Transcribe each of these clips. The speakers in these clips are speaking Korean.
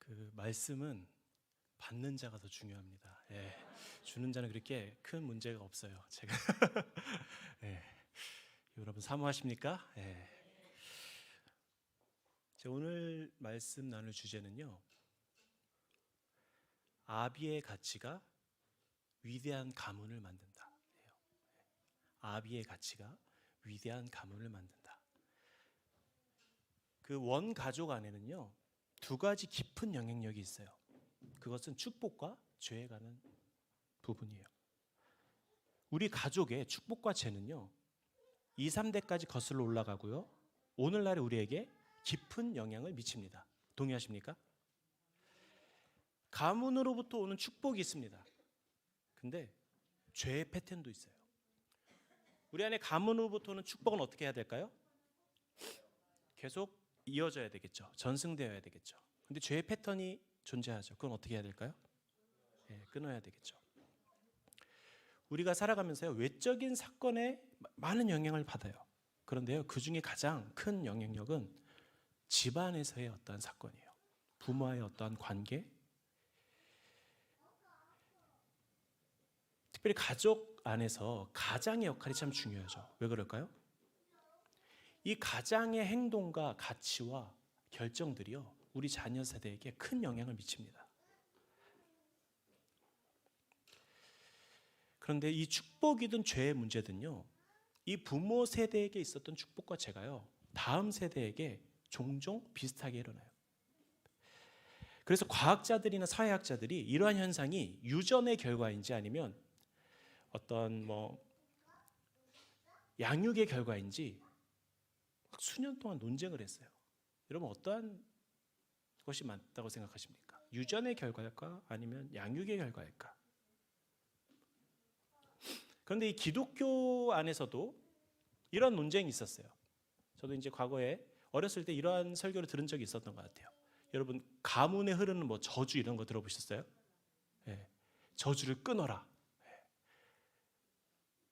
그 말씀은 받는 자가 더 중요합니다. 예. 주는 자는 그렇게 큰 문제가 없어요. 제가 예. 여러분 사모하십니까? 예. 오늘 말씀 나눌 주제는요, 아비의 가치가 위대한 가문을 만든다. 아비의 가치가 위대한 가문을 만든다. 그 원 가족 안에는요, 두 가지 깊은 영향력이 있어요. 그것은 축복과 죄에 관한 부분이에요. 우리 가족의 축복과 죄는요, 2, 3대까지 거슬러 올라가고요, 오늘날의 우리에게 깊은 영향을 미칩니다. 동의하십니까? 가문으로부터 오는 축복이 있습니다. 근데 죄의 패턴도 있어요. 우리 안에 가문으로부터 오는 축복은 어떻게 해야 될까요? 계속 이어져야 되겠죠. 전승되어야 되겠죠. 근데 죄의 패턴이 존재하죠. 그건 어떻게 해야 될까요? 끊어야 되겠죠. 우리가 살아가면서요, 외적인 사건에 많은 영향을 받아요. 그런데요, 그 중에 가장 큰 영향력은 집안에서의 어떠한 사건이에요. 부모와의 어떠한 관계, 특별히 가족 안에서 가장의 역할이 참 중요하죠. 왜 그럴까요? 이 가장의 행동과 가치와 결정들이요, 우리 자녀 세대에게 큰 영향을 미칩니다. 그런데 이 축복이든 죄의 문제든요, 이 부모 세대에게 있었던 축복과 죄가요, 다음 세대에게 종종 비슷하게 일어나요. 그래서 과학자들이나 사회학자들이 이러한 현상이 유전의 결과인지 아니면 어떤 양육의 결과인지 수년 동안 논쟁을 했어요. 여러분, 어떠한 것이 맞다고 생각하십니까? 유전의 결과일까 아니면 양육의 결과일까? 그런데 이 기독교 안에서도 이런 논쟁이 있었어요. 저도 이제 과거에 어렸을 때 이러한 설교를 들은 적이 있었던 것 같아요. 여러분, 가문에 흐르는 저주 이런 거 들어보셨어요? 저주를 끊어라.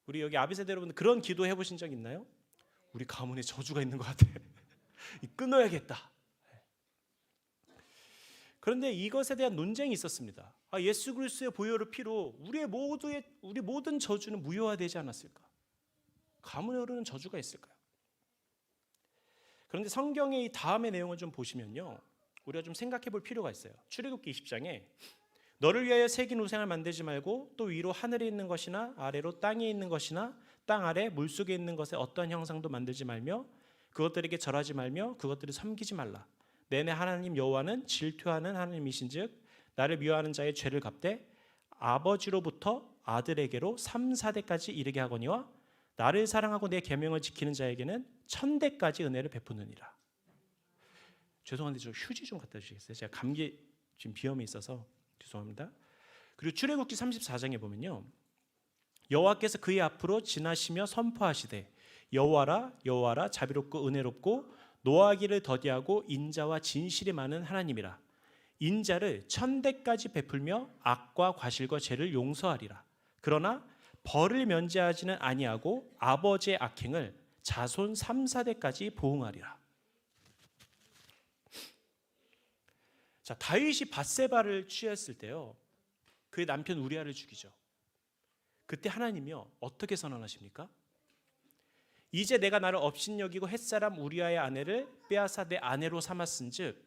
우리 여기 아비세대 여러분, 그런 기도 해보신 적 있나요? 우리 가문에 저주가 있는 것 같아. 끊어야겠다. 그런데 이것에 대한 논쟁이 있었습니다. 예수 그리스도의 보혈의 피로 우리 모든 저주는 무효화되지 않았을까? 가문에 흐르는 저주가 있을까요? 그런데 성경의 이 다음의 내용을 좀 보시면요, 우리가 좀 생각해 볼 필요가 있어요. 출애굽기 20장에 너를 위하여 새긴 우상을 만들지 말고 또 위로 하늘에 있는 것이나 아래로 땅에 있는 것이나 땅 아래 물속에 있는 것에 어떠한 형상도 만들지 말며 그것들에게 절하지 말며 그것들을 섬기지 말라. 내내 하나님 여호와는 질투하는 하나님이신즉 나를 미워하는 자의 죄를 갚되 아버지로부터 아들에게로 3, 4대까지 이르게 하거니와 나를 사랑하고 내 계명을 지키는 자에게는 1000대까지 은혜를 베푸느니라. 죄송한데 저 휴지 좀 갖다 주시겠어요? 제가 감기 지금 비염이 있어서 죄송합니다. 그리고 출애굽기 34장에 보면요, 여호와께서 그의 앞으로 지나시며 선포하시되 여호와라 여호와라 자비롭고 은혜롭고 노하기를 더디하고 인자와 진실이 많은 하나님이라. 인자를 1000대까지 베풀며 악과 과실과 죄를 용서하리라. 그러나 벌을 면제하지는 아니하고 아버지의 악행을 자손 3, 4대까지 보응하리라. 자, 다윗이 밧세바를 취했을 때요, 그의 남편 우리아를 죽이죠. 그때 하나님이요, 어떻게 선언하십니까? 이제 내가 나를 업신여기고 햇사람 우리아의 아내를 빼앗아 내 아내로 삼았은즉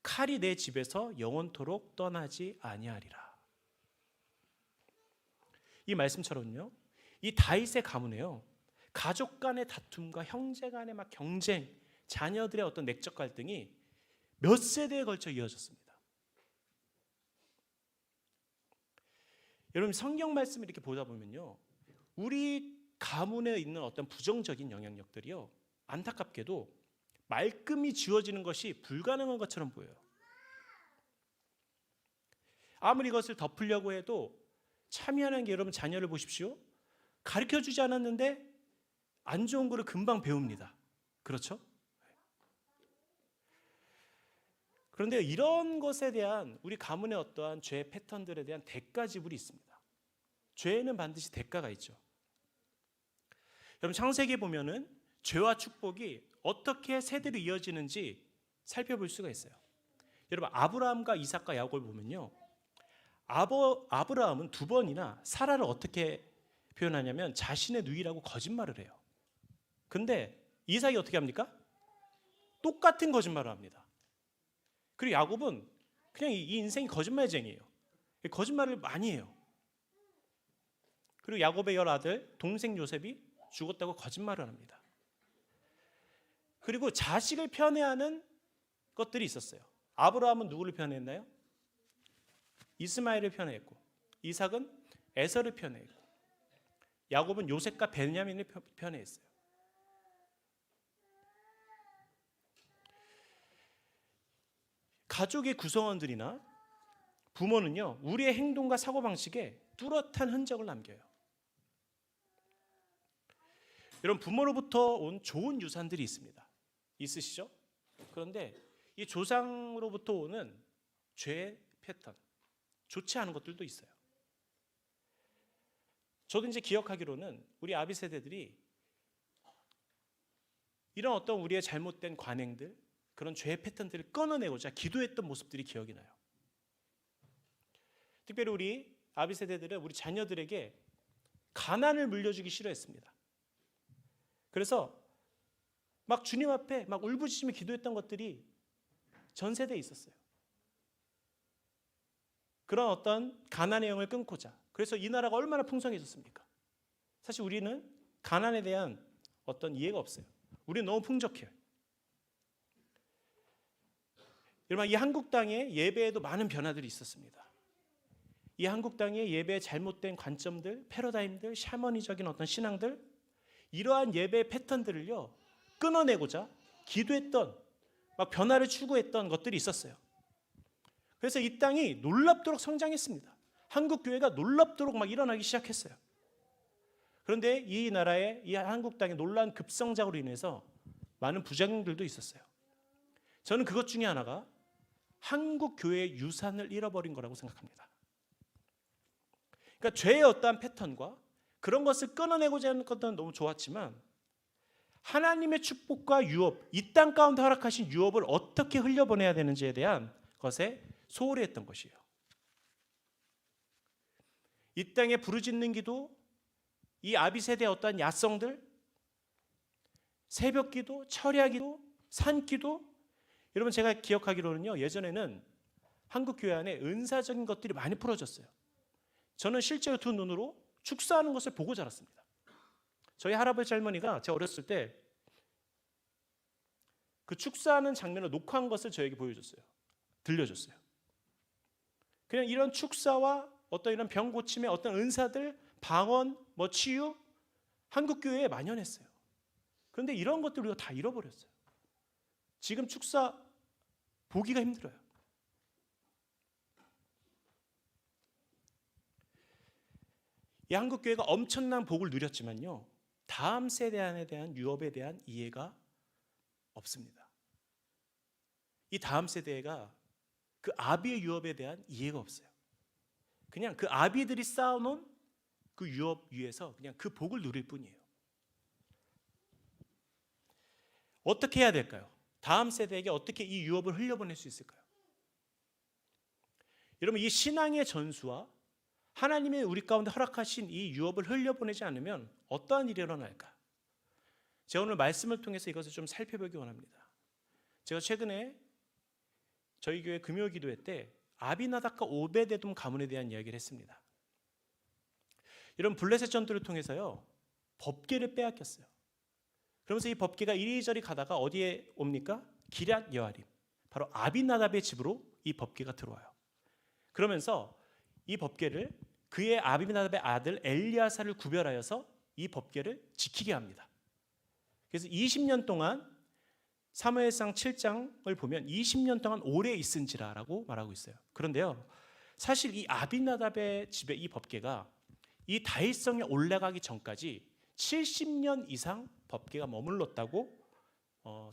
칼이 내 집에서 영원토록 떠나지 아니하리라. 이 말씀처럼요, 이 다윗의 가문에요, 가족 간의 다툼과 형제 간의 막 경쟁, 자녀들의 어떤 내적 갈등이 몇 세대에 걸쳐 이어졌습니다. 여러분, 성경 말씀을 이렇게 보다 보면요, 우리 가문에 있는 어떤 부정적인 영향력들이요, 안타깝게도 말끔히 지워지는 것이 불가능한 것처럼 보여요. 아무리 이것을 덮으려고 해도 참 희한한 게, 여러분 자녀를 보십시오. 가르쳐주지 않았는데 안 좋은 거를 금방 배웁니다. 그렇죠? 그런데 이런 것에 대한 우리 가문의 어떠한 죄 패턴들에 대한 대가 지불이 있습니다. 죄에는 반드시 대가가 있죠. 여러분, 창세기에 보면은 죄와 축복이 어떻게 세대로 이어지는지 살펴볼 수가 있어요. 여러분 아브라함과 이삭과 야곱을 보면요, 아브라함은 두 번이나 사라를 어떻게 표현하냐면 자신의 누이라고 거짓말을 해요. 근데 이삭이 어떻게 합니까? 똑같은 거짓말을 합니다. 그리고 야곱은 그냥 이 인생이 거짓말쟁이에요. 거짓말을 많이 해요. 그리고 야곱의 10아들 동생 요셉이 죽었다고 거짓말을 합니다. 그리고 자식을 편애하는 것들이 있었어요. 아브라함은 누구를 편애했나요? 이스마엘을 편애했고, 이삭은 에서를 편애했고, 야곱은 요셉과 베냐민을 편애했어요. 가족의 구성원들이나 부모는요, 우리의 행동과 사고방식에 뚜렷한 흔적을 남겨요. 여러분, 부모로부터 온 좋은 유산들이 있으시죠? 그런데 이 조상으로부터 오는 죄의 패턴, 좋지 않은 것들도 있어요. 저도 이제 기억하기로는 우리 아비 세대들이 이런 어떤 우리의 잘못된 관행들, 그런 죄의 패턴들을 끊어내고자 기도했던 모습들이 기억이 나요. 특별히 우리 아비 세대들은 우리 자녀들에게 가난을 물려주기 싫어했습니다. 그래서 막 주님 앞에 막 울부짖으며 기도했던 것들이 전 세대에 있었어요. 그런 어떤 가난의 영을 끊고자. 그래서 이 나라가 얼마나 풍성해졌습니까? 사실 우리는 가난에 대한 어떤 이해가 없어요. 우리는 너무 풍족해요. 여러분, 이 한국 땅의 예배에도 많은 변화들이 있었습니다. 이 한국 땅의 예배의 잘못된 관점들, 패러다임들, 샤머니적인 어떤 신앙들, 이러한 예배의 패턴들을요 끊어내고자 기도했던, 막 변화를 추구했던 것들이 있었어요. 그래서 이 땅이 놀랍도록 성장했습니다. 한국 교회가 놀랍도록 막 일어나기 시작했어요. 그런데 이 나라의, 이 한국 땅의 놀라운 급성장으로 인해서 많은 부작용들도 있었어요. 저는 그것 중에 하나가 한국 교회의 유산을 잃어버린 거라고 생각합니다. 그러니까 죄의 어떠한 패턴과 그런 것을 끊어내고자 하는 것은 너무 좋았지만, 하나님의 축복과 유업, 이 땅 가운데 허락하신 유업을 어떻게 흘려보내야 되는지에 대한 것에 소홀히 했던 것이에요. 이 땅에 부르짖는 기도, 이 아비 세대의 어떠한 야성들, 새벽 기도, 철야 기도, 산 기도, 여러분 제가 기억하기로는요, 예전에는 한국 교회 안에 은사적인 것들이 많이 풀어졌어요. 저는 실제로 두 눈으로 축사하는 것을 보고 자랐습니다. 저희 할아버지 할머니가 제가 어렸을 때 그 축사하는 장면을 녹화한 것을 저에게 보여줬어요. 들려줬어요. 그냥 이런 축사와 어떤 이런 병 고침의 어떤 은사들, 방언, 뭐 치유, 한국 교회에 만연했어요. 그런데 이런 것들 우리가 다 잃어버렸어요. 지금 축사 보기가 힘들어요. 이 한국 교회가 엄청난 복을 누렸지만요, 다음 세대에 대한 유업에 대한 이해가 없습니다. 이 다음 세대가 그 아비의 유업에 대한 이해가 없어요. 그냥 그 아비들이 쌓아놓은 그 유업 위에서 그냥 그 복을 누릴 뿐이에요. 어떻게 해야 될까요? 다음 세대에게 어떻게 이 유업을 흘려보낼 수 있을까요? 여러분, 이 신앙의 전수와 하나님의 우리 가운데 허락하신 이 유업을 흘려보내지 않으면 어떠한 일이 일어날까? 제가 오늘 말씀을 통해서 이것을 좀 살펴보기 원합니다. 제가 최근에 저희 교회 금요 기도회 때 아비나답과 오베데돔 가문에 대한 이야기를 했습니다. 여러분, 블레셋 전투를 통해서요 법궤를 빼앗겼어요. 그러면서 이 법궤가 이리저리 가다가 어디에 옵니까? 기럇 여아림, 바로 아비나답의 집으로 이 법궤가 들어와요. 그러면서 이 법궤를 그의 아비나답의 아들 엘리야사를 구별하여서 이 법궤를 지키게 합니다. 그래서 20년 동안, 사무엘상 7장을 보면 20년 동안 오래 있은지라라고 말하고 있어요. 그런데요, 사실 이 아비나답의 집에 이 법궤가 이 다윗성에 올라가기 전까지 70년 이상 법궤가 머물렀다고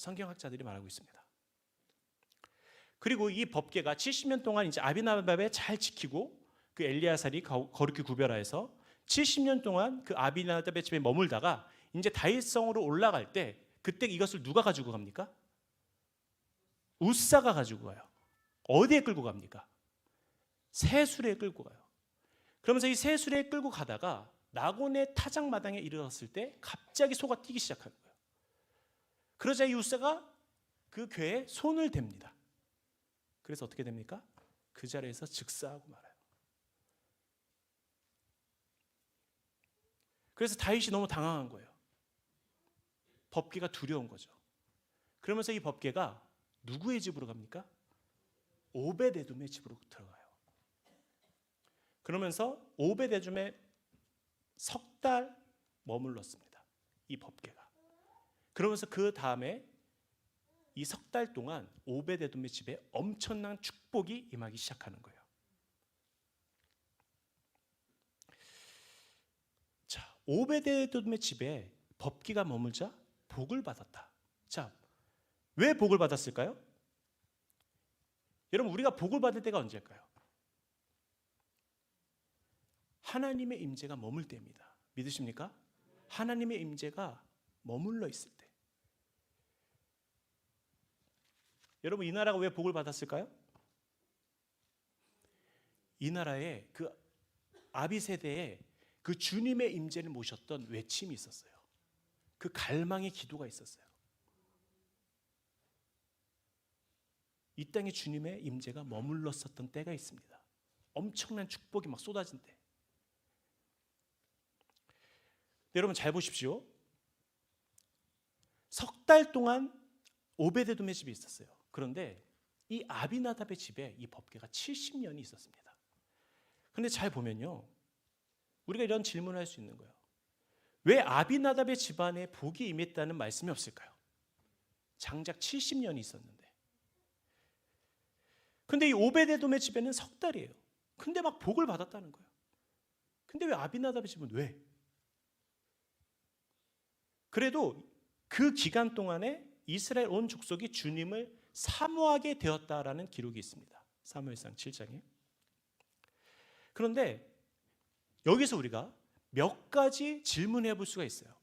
성경학자들이 말하고 있습니다. 그리고 이 법궤가 70년 동안 이제 아비나답에 잘 지키고 그 엘리야살이 거룩히 구별하여서 70년 동안 그 아비나답의 집에 머물다가 이제 다윗성으로 올라갈 때, 그때 이것을 누가 가지고 갑니까? 우사가 가지고 가요. 어디에 끌고 갑니까? 새 수레에 끌고 가요. 그러면서 이 새 수레에 끌고 가다가 나곤의 타작마당에 이르렀을 때 갑자기 소가 뛰기 시작하는 거예요. 그러자 이 웃사가 그 궤에 손을 댑니다. 그래서 어떻게 됩니까? 그 자리에서 즉사하고 말아요. 그래서 다윗이 너무 당황한 거예요. 법궤가 두려운 거죠. 그러면서 이 법궤가 누구의 집으로 갑니까? 오벳에돔의 집으로 들어가요. 그러면서 오벳에돔에 석 달 머물렀습니다. 이 법궤가. 그러면서 그 다음에 이 석 달 동안 오벳에돔의 집에 엄청난 축복이 임하기 시작하는 거예요. 자, 오벳에돔의 집에 법궤가 머물자 복을 받았다. 자, 왜 복을 받았을까요? 여러분, 우리가 복을 받을 때가 언제일까요? 하나님의 임재가 머물 때입니다. 믿으십니까? 하나님의 임재가 머물러 있을 때. 여러분, 이 나라가 왜 복을 받았을까요? 이 나라에 그 아비 세대에 그 주님의 임재를 모셨던 외침이 있었어요. 그 갈망의 기도가 있었어요. 이 땅에 주님의 임재가 머물렀었던 때가 있습니다. 엄청난 축복이 막 쏟아진 때. 여러분 잘 보십시오. 석 달 동안 오벳에돔의 집에 있었어요. 그런데 이 아비나답의 집에 이 법궤가 70년이 있었습니다. 그런데 잘 보면요, 우리가 이런 질문을 할 수 있는 거예요. 왜 아비나답의 집안에 복이 임했다는 말씀이 없을까요? 장작 70년이 있었는데. 근데 이 오벳에돔의 집에는 석 달이에요. 근데 막 복을 받았다는 거예요. 근데 왜 아비나답의 집은 왜? 그래도 그 기간 동안에 이스라엘 온 족속이 주님을 사모하게 되었다라는 기록이 있습니다. 사무엘상 7장에. 그런데 여기서 우리가 몇 가지 질문해 볼 수가 있어요.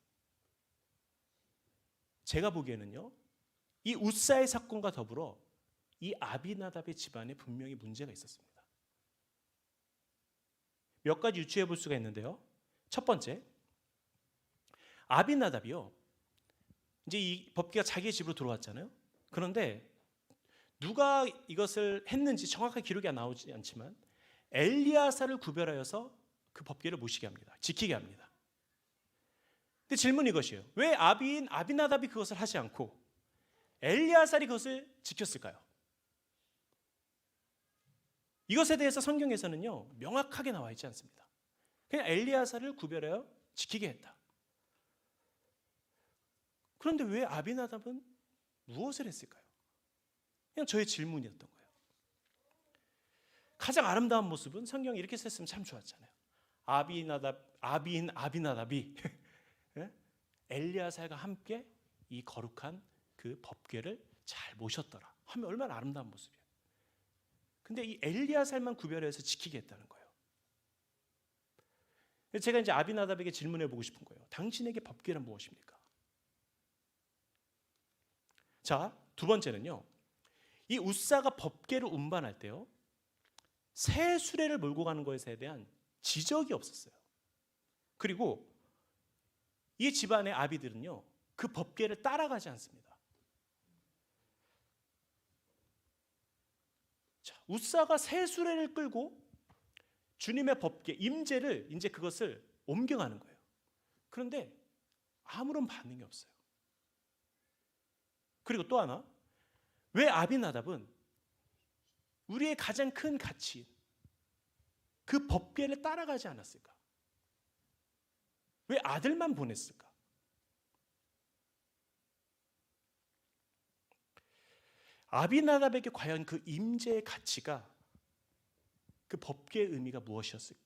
제가 보기에는요, 이 웃사의 사건과 더불어 이 아비나답의 집안에 분명히 문제가 있었습니다. 몇 가지 유추해 볼 수가 있는데요. 첫 번째, 아비나답이요, 이제 이 법궤가 자기의 집으로 들어왔잖아요. 그런데 누가 이것을 했는지 정확하게 기록이 나오지 않지만 엘리야사를 구별하여서 그 법궤를 모시게 합니다. 지키게 합니다. 근데 질문이 이것이에요. 왜 아비나답이 그것을 하지 않고 엘리야살이 그것을 지켰을까요? 이것에 대해서 성경에서는요, 명확하게 나와 있지 않습니다. 그냥 엘리야살을 구별하여 지키게 했다. 그런데 왜 아비나답은 무엇을 했을까요? 그냥 저의 질문이었던 거예요. 가장 아름다운 모습은 성경이 이렇게 썼으면 참 좋았잖아요. 아비나답이 엘리야살과 함께 이 거룩한 그 법궤를 잘 모셨더라 하면 얼마나 아름다운 모습이에요. 근데 이 엘리야살만 구별해서 지키게 했다는 거예요. 제가 이제 아비나답에게 질문해 보고 싶은 거예요. 당신에게 법궤는 무엇입니까? 자, 두 번째는요, 이 웃사가 법궤를 운반할 때요, 새 수레를 몰고 가는 것에 대한 지적이 없었어요. 그리고 이 집안의 아비들은요, 그 법궤를 따라가지 않습니다. 자, 웃사가 새 수레를 끌고 주님의 법궤 임재를 이제 그것을 옮겨가는 거예요. 그런데 아무런 반응이 없어요. 그리고 또 하나, 왜 아비나답은 우리의 가장 큰 가치인 그 법궤를 따라가지 않았을까? 왜 아들만 보냈을까? 아비나답에게 과연 그 임재의 가치가, 그 법궤의 의미가 무엇이었을까?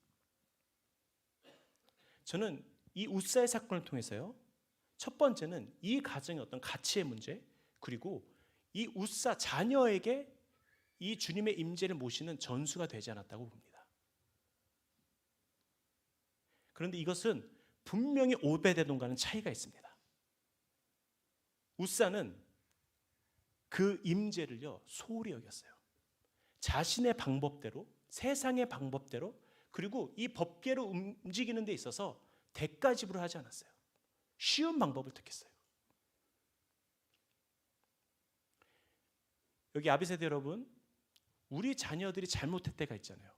저는 이 웃사의 사건을 통해서요, 첫 번째는 이 가정의 어떤 가치의 문제, 그리고 이 웃사 자녀에게 이 주님의 임재를 모시는 전수가 되지 않았다고 봅니다. 그런데 이것은 분명히 오벳에돔과는 차이가 있습니다. 웃사는 그 임재를요 소홀히 여겼어요. 자신의 방법대로, 세상의 방법대로, 그리고 이 법계로 움직이는 데 있어서 대가 지불을 하지 않았어요. 쉬운 방법을 택했어요. 여기 아비세대 여러분, 우리 자녀들이 잘못할 때가 있잖아요.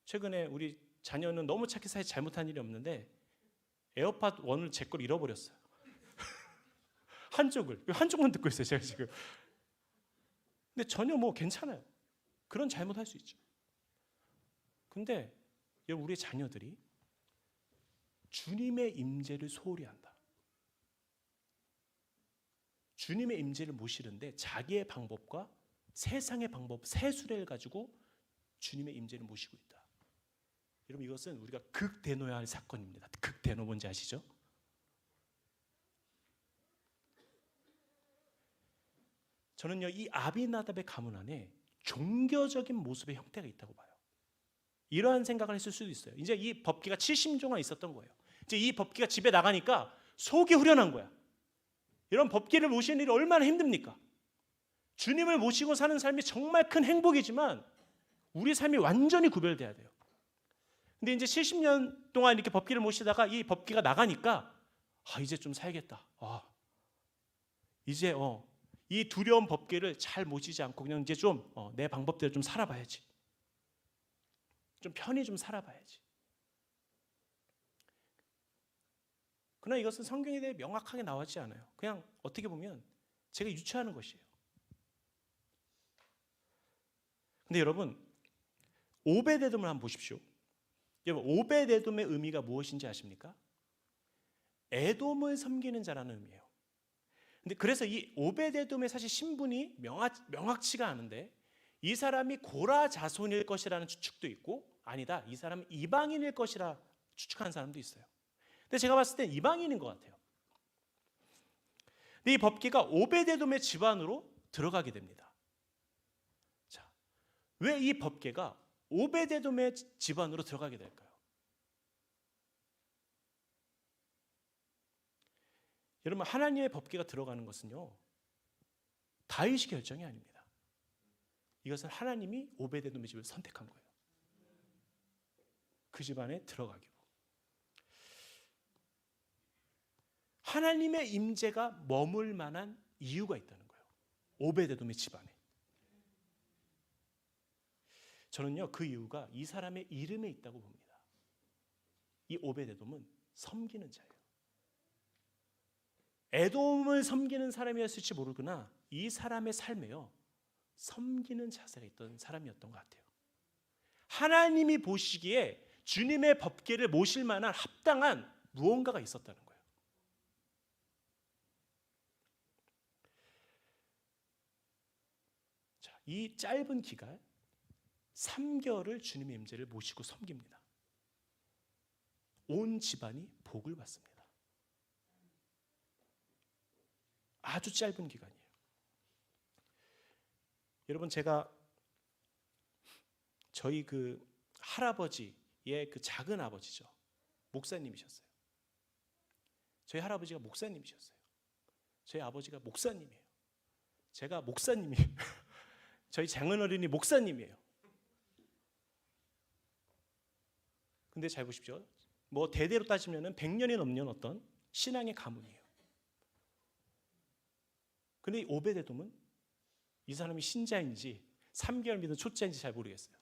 최근에 우리 자녀는 너무 착해서 잘못한 일이 없는데 에어팟 1을 제 걸 잃어버렸어요. 한쪽만 듣고 있어요, 제가 지금. 근데 전혀 뭐 괜찮아요. 그런 잘못할 수 있죠. 근데 우리 자녀들이 주님의 임재를 소홀히 한다. 주님의 임재를 모시는데 자기의 방법과 세상의 방법, 세수레를 가지고 주님의 임재를 모시고 있다. 여러분, 이것은 우리가 극대노해야 할 사건입니다. 극대노 뭔지 아시죠? 저는요, 이 아비나답의 가문 안에 종교적인 모습의 형태가 있다고 봐요. 이러한 생각을 했을 수도 있어요. 이제 이 법궤가 70년간 있었던 거예요. 이제 이 법궤가 집에 나가니까 속이 후련한 거야. 이런 법궤를 모시는 일이 얼마나 힘듭니까? 주님을 모시고 사는 삶이 정말 큰 행복이지만 우리 삶이 완전히 구별돼야 돼요. 근데 이제 70년 동안 이렇게 법궤를 모시다가 이 법궤가 나가니까 이제 좀 살겠다. 이제 이 두려운 법궤를 잘 모시지 않고 그냥 이제 좀 내 방법대로 좀 살아봐야지. 좀 편히 좀 살아봐야지. 그러나 이것은 성경에 대해 명확하게 나오지 않아요. 그냥 어떻게 보면 제가 유추하는 것이에요. 근데 여러분, 오베데돔을 한번 보십시오. 여러분, 오베데돔의 의미가 무엇인지 아십니까? 에돔을 섬기는 자라는 의미예요. 근데 그래서 이 오베데돔의 사실 신분이 명확치가 않은데 이 사람이 고라 자손일 것이라는 추측도 있고 아니다, 이 사람은 이방인일 것이라 추측하는 사람도 있어요. 근데 제가 봤을 땐 이방인인 것 같아요. 근데 이 법궤가 오베데돔의 집안으로 들어가게 됩니다. 자, 왜 이 법궤가 오베데돔의 집안으로 들어가게 될까요? 여러분, 하나님의 법궤가 들어가는 것은요, 다윗이 결정이 아닙니다. 이것은 하나님이 오베데돔의 집을 선택한 거예요. 그 집안에 들어가기로. 하나님의 임재가 머물 만한 이유가 있다는 거예요. 오베데돔의 집안에. 저는요, 그 이유가 이 사람의 이름에 있다고 봅니다. 이 오베데돔은 섬기는 자예요. 에돔을 섬기는 사람이었을지 모르거나 이 사람의 삶에요, 섬기는 자세가 있던 사람이었던 것 같아요. 하나님이 보시기에 주님의 법궤를 모실 만한 합당한 무언가가 있었다는 거예요. 자, 이 짧은 기간 3개월을 주님의 임재를 모시고 섬깁니다. 온 집안이 복을 받습니다. 아주 짧은 기간이에요. 여러분, 제가 저희 그 할아버지의 그 작은 아버지죠, 목사님이셨어요. 저희 할아버지가 목사님이셨어요. 저희 아버지가 목사님이에요. 제가 목사님이에요. 저희 장은어른이 목사님이에요. 근데 잘 보십시오. 뭐 대대로 따지면 100년이 넘는 어떤 신앙의 가문이에요. 근데 이 오베데돔은 이 사람이 신자인지 3개월 믿은 초짜인지 잘 모르겠어요.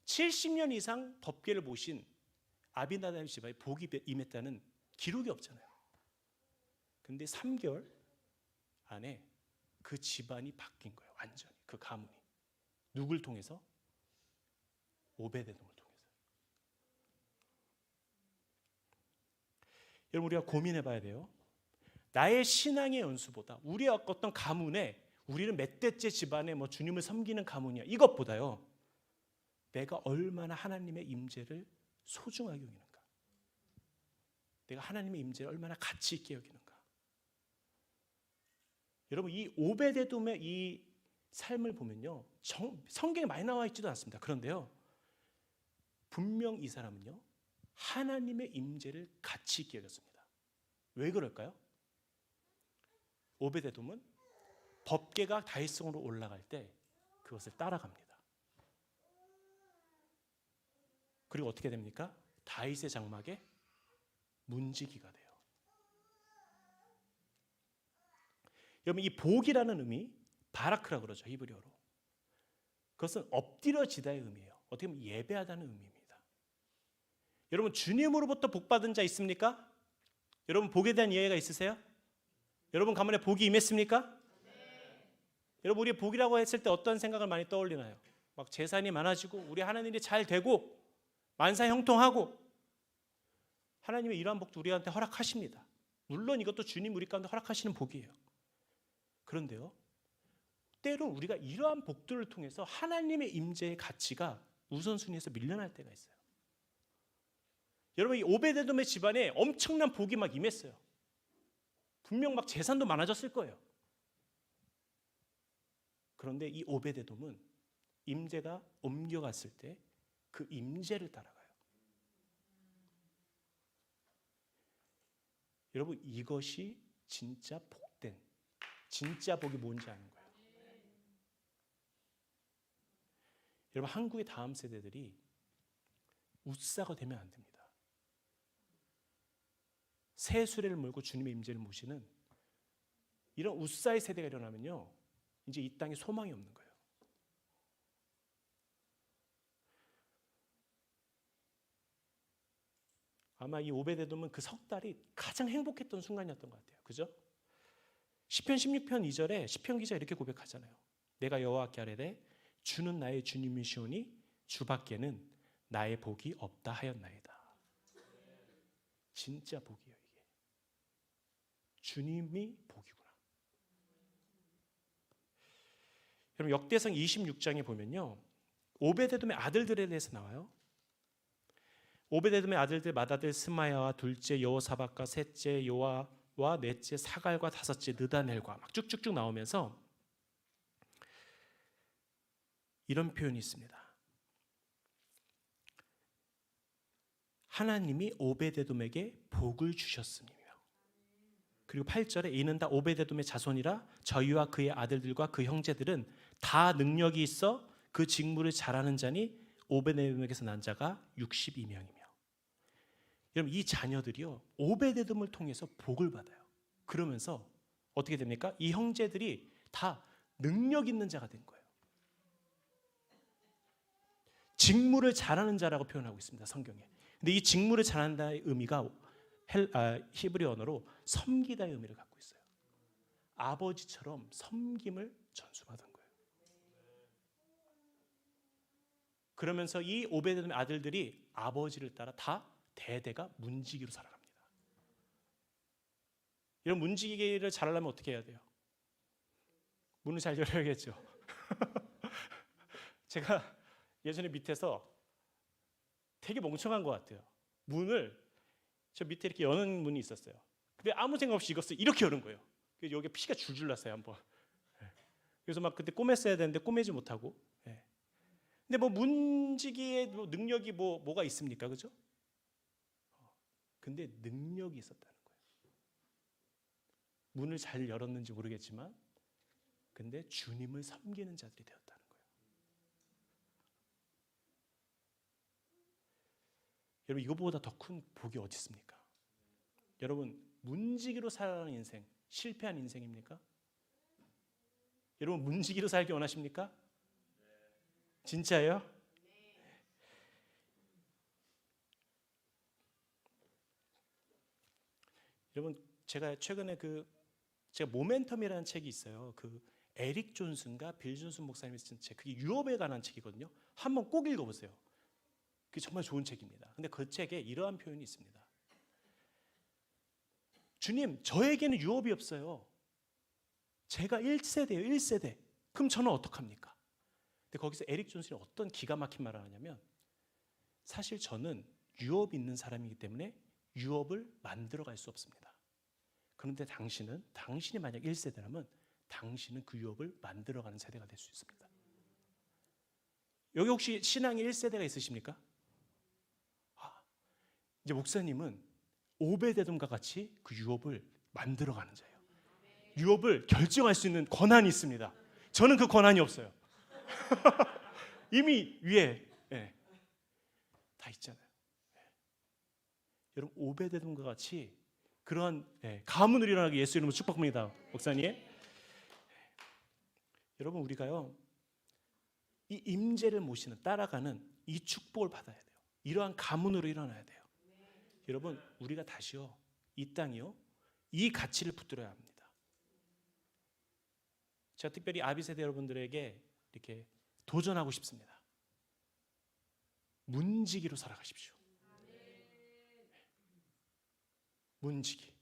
70년 이상 법궤를 모신 아비나답 집안에 복이 임했다는 기록이 없잖아요. 근데 3개월 안에 그 집안이 바뀐 거예요. 완전히 그 가문이. 누굴 통해서? 오베데돔을 통해서. 여러분, 우리가 고민해 봐야 돼요. 나의 신앙의 연수보다 우리의 어떤 가문에, 우리는 몇 대째 집안에 뭐 주님을 섬기는 가문이야, 이것보다요, 내가 얼마나 하나님의 임재를 소중하게 여기는가, 내가 하나님의 임재를 얼마나 가치 있게 여기는가. 여러분, 이 오베데돔의 이 삶을 보면요, 성경에 많이 나와 있지도 않습니다. 그런데요, 분명 이 사람은요, 하나님의 임재를 가치 있게 여겼습니다. 왜 그럴까요? 오베데돔은 법궤가 다윗성으로 올라갈 때 그것을 따라갑니다. 그리고 어떻게 됩니까? 다윗의 장막에 문지기가 돼요. 여러분, 이 복이라는 의미, 바라크라고 그러죠, 히브리어로. 그것은 엎드려지다의 의미예요. 어떻게 보면 예배하다는 의미입니다. 여러분, 주님으로부터 복받은 자 있습니까? 여러분, 복에 대한 이해가 있으세요? 여러분 가문에 복이 임했습니까? 네. 여러분, 우리 복이라고 했을 때 어떤 생각을 많이 떠올리나요? 막 재산이 많아지고 우리 하는 일이 잘 되고 만사 형통하고. 하나님의 이러한 복도 우리한테 허락하십니다. 물론 이것도 주님 우리 가운데 허락하시는 복이에요. 그런데요, 때로 우리가 이러한 복들을 통해서 하나님의 임재의 가치가 우선순위에서 밀려날 때가 있어요. 여러분, 이 오베데돔의 집안에 엄청난 복이 막 임했어요. 분명 막 재산도 많아졌을 거예요. 그런데 이 오베데돔은 임재가 옮겨갔을 때 그 임재를 따라가요. 여러분, 이것이 진짜 복된, 진짜 복이 뭔지 아는 거예요. 여러분, 한국의 다음 세대들이 웃사가 되면 안 됩니다. 새 수레를 몰고 주님의 임재를 모시는 이런 웃사의 세대가 일어나면요, 이제 이 땅에 소망이 없는 거예요. 아마 이 오베데돔은 그 석 달이 가장 행복했던 순간이었던 것 같아요. 그죠? 시편 16편 2절에 시편 기자 이렇게 고백하잖아요. 내가 여호와께 아뢰되 주는 나의 주님이시오니 주밖에는 나의 복이 없다 하였나이다. 진짜 복이에요, 이게. 주님이 복이구나. 여러분, 역대상 26장에 보면요, 오베데돔의 아들들에 대해서 나와요. 오베데돔의 아들들 맏아들 스마야와 둘째 여호사밧과 셋째 요아와 넷째 사갈과 다섯째 느다넬과 막 쭉쭉쭉 나오면서 이런 표현이 있습니다. 하나님이 오베데돔에게 복을 주셨음이며, 그리고 8절에 이는 다 오베데돔의 자손이라 저희와 그의 아들들과 그 형제들은 다 능력이 있어 그 직무를 잘하는 자니 오베데돔에게서 난 자가 62명이며. 여러분, 이 자녀들이요, 오베데돔을 통해서 복을 받아요. 그러면서 어떻게 됩니까? 이 형제들이 다 능력 있는 자가 된 거예요. 직무를 잘하는 자라고 표현하고 있습니다, 성경에. 근데 이 직무를 잘한다의 의미가 히브리 언어로 섬기다의 의미를 갖고 있어요. 아버지처럼 섬김을 전수받은 거예요. 그러면서 이 오베데돔의 아들들이 아버지를 따라 다 대대가 문지기로 살아갑니다. 이런 문지기를 잘하려면 어떻게 해야 돼요? 문을 잘 열어야겠죠. 제가 예전에 밑에서 되게 멍청한 것 같아요. 문을 저 밑에 이렇게 여는 문이 있었어요. 근데 아무 생각 없이 이것을 이렇게 여는 거예요. 그래서 여기 피가 줄줄 났어요, 한번. 그래서 막 그때 꼬맸어야 되는데 꼬매지 못하고. 근데 뭐 문지기의 능력이 뭐가 있습니까, 그죠? 근데 능력이 있었다는 거예요. 문을 잘 열었는지 모르겠지만, 근데 주님을 섬기는 자들이 되었다는 거예요. 여러분, 이거보다 더 큰 복이 어디 있습니까? 여러분, 문지기로 살아가는 인생, 실패한 인생입니까? 여러분, 문지기로 살기 원하십니까? 진짜예요? 여러분, 제가 최근에 제가 모멘텀이라는 책이 있어요. 에릭 존슨과 빌 존슨 목사님이 쓴 책, 그게 유업에 관한 책이거든요. 한번 꼭 읽어보세요. 그게 정말 좋은 책입니다. 근데 그 책에 이러한 표현이 있습니다. 주님, 저에게는 유업이 없어요. 제가 1세대예요, 1세대. 그럼 저는 어떡합니까? 근데 거기서 에릭 존슨이 어떤 기가 막힌 말을 하냐면, 사실 저는 유업이 있는 사람이기 때문에 유업을 만들어갈 수 없습니다. 그런데 당신이 만약 1세대라면 당신은 그 유업을 만들어가는 세대가 될 수 있습니다. 여기 혹시 신앙의 1세대가 있으십니까? 이제 목사님은 오베데돔과 같이 그 유업을 만들어가는 자예요. 유업을 결정할 수 있는 권한이 있습니다. 저는 그 권한이 없어요. 이미 위에 다 있잖아요. 여러분 오베데돔과 같이 그러한 가문을 일어나게 예수 이름으로 축복합니다. 목사님. 여러분 우리가요 이 임재를 모시는 따라가는 이 축복을 받아야 돼요. 이러한 가문으로 일어나야 돼요. 여러분 우리가 다시요 이 땅이요 이 가치를 붙들어야 합니다. 제가 특별히 아비 세대 여러분들에게 이렇게 도전하고 싶습니다. 문지기로 살아가십시오. 문지기.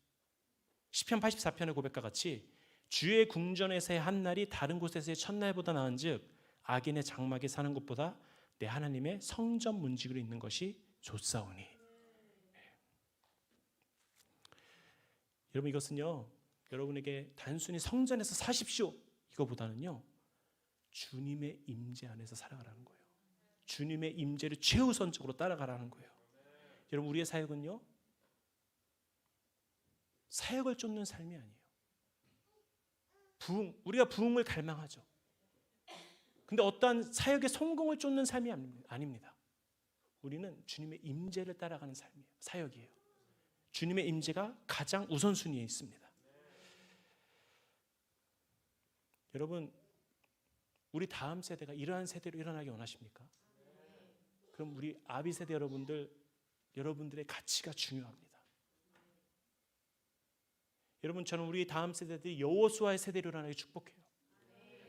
시편 84편의 고백과 같이 주의 궁전에서의 한 날이 다른 곳에서의 첫날보다 나은즉 악인의 장막에 사는 것보다 내 하나님의 성전 문지기로 있는 것이 좋사오니. 여러분 이것은요 여러분에게 단순히 성전에서 사십시오 이거보다는요 주님의 임재 안에서 살아가라는 거예요. 주님의 임재를 최우선적으로 따라가라는 거예요. 여러분 우리의 사역은요 사역을 쫓는 삶이 아니에요. 우리가 부흥을 갈망하죠. 근데 어떠한 사역의 성공을 쫓는 삶이 아닙니다. 우리는 주님의 임재를 따라가는 삶이에요. 사역이에요. 주님의 임재가 가장 우선순위에 있습니다. 여러분 우리 다음 세대가 이러한 세대로 일어나기 원하십니까? 그럼 우리 아비 세대 여러분들의 가치가 중요합니다. 여러분 저는 우리 다음 세대들이 여호수아의 세대로 일어나기 축복해요.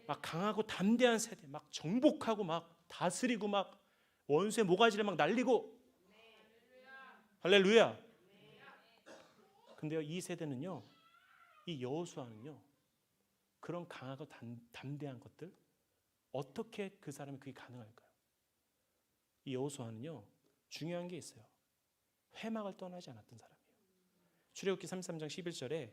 막 강하고 담대한 세대, 막 정복하고 막 다스리고 막 원수의 모가지를 막 날리고 할렐루야. 근데요 이 세대는요 이 여호수아는요 그런 강하고 담대한 것들 어떻게 그 사람이 그게 가능할까요? 이 여호수아는요 중요한 게 있어요. 회막을 떠나지 않았던 사람이에요. 출애굽기 33장 11절에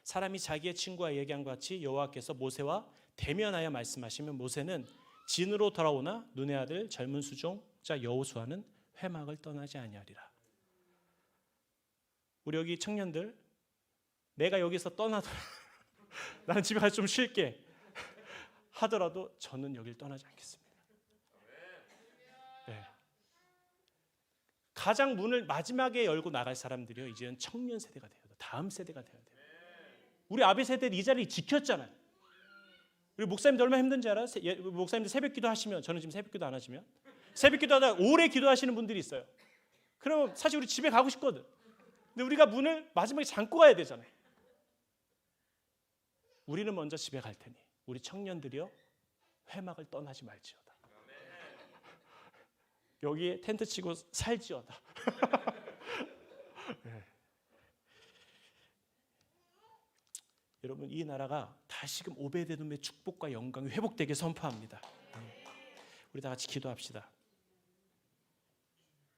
사람이 자기의 친구와 얘기한 것 같이 여호와께서 모세와 대면하여 말씀하시면 모세는 진으로 돌아오나 눈의 아들 젊은 수종자 여호수아는 회막을 떠나지 아니하리라. 우리 여기 청년들 내가 여기서 떠나더라 나는 집에 가서 좀 쉴게 하더라도 저는 여길 떠나지 않겠습니다. 네. 가장 문을 마지막에 열고 나갈 사람들이요 이제는 청년 세대가 돼야 돼요. 다음 세대가 돼야 돼요. 우리 아비 세대는 이 자리를 지켰잖아요. 우리 목사님들 얼마나 힘든지 알아요? 목사님들 새벽 기도 하시면 저는 지금 새벽 기도 안 하시면 새벽 기도하다 오래 기도하시는 분들이 있어요. 그러면 사실 우리 집에 가고 싶거든. 근데 우리가 문을 마지막에 잠고 가야 되잖아요. 우리는 먼저 집에 갈 테니 우리 청년들이요 회막을 떠나지 말지어다. 여기에 텐트 치고 살지어다. 네. 여러분 이 나라가 다시금 오베데돔의 축복과 영광이 회복되게 선포합니다. 우리 다 같이 기도합시다.